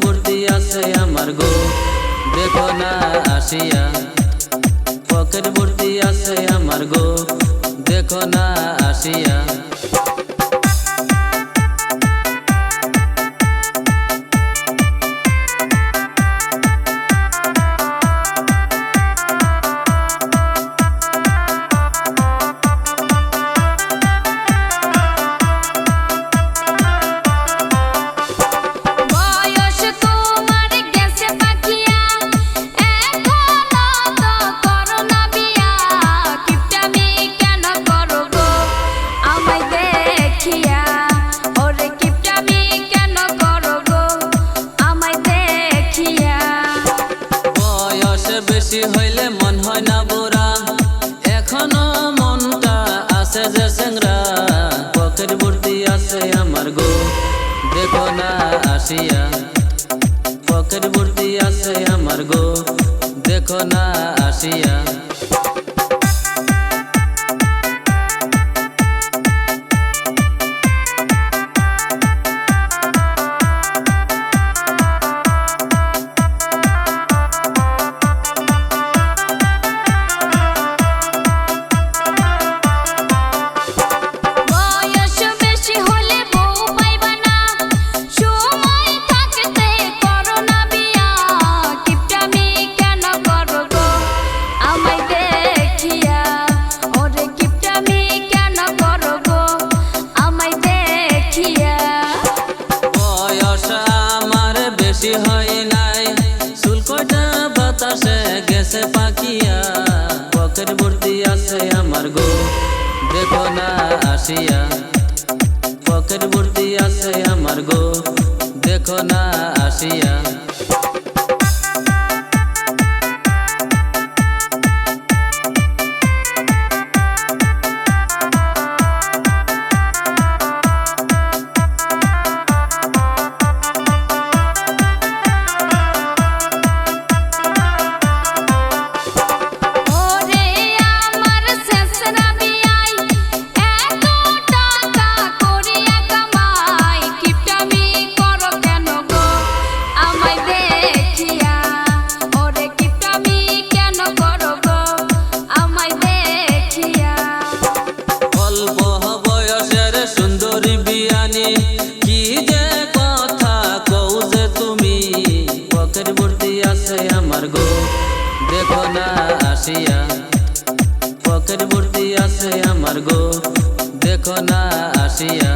ভর্তি আছে আমার গো দেখো না আসিয়া। পকেট ভর্তি আছে আমার গো দেখো না আসিয়া। বেশি হইলে মন হয় না বুড়া, এখনো মনটা আছে যে চেংরা। পকেট ভর্তি আছে আমার গো দেখো না আসিয়া। পকেট ভর্তি আছে আমার গো দেখো না আসিয়া। বেশি হয় নাই চুল কয়টা বাতাসে গেছে পাকিয়া। পকেট ভর্তি আছে আমার গো দেখো না আসিয়া। পকেট ভর্তি আছে আমার গো দেখো না আসিয়া। কি যে কথা কও যে তুমি, পকেট ভর্তি আছে আমার গো দেখো না আসিয়া। পকেট ভর্তি আছে আমার গো দেখো না আসিয়া।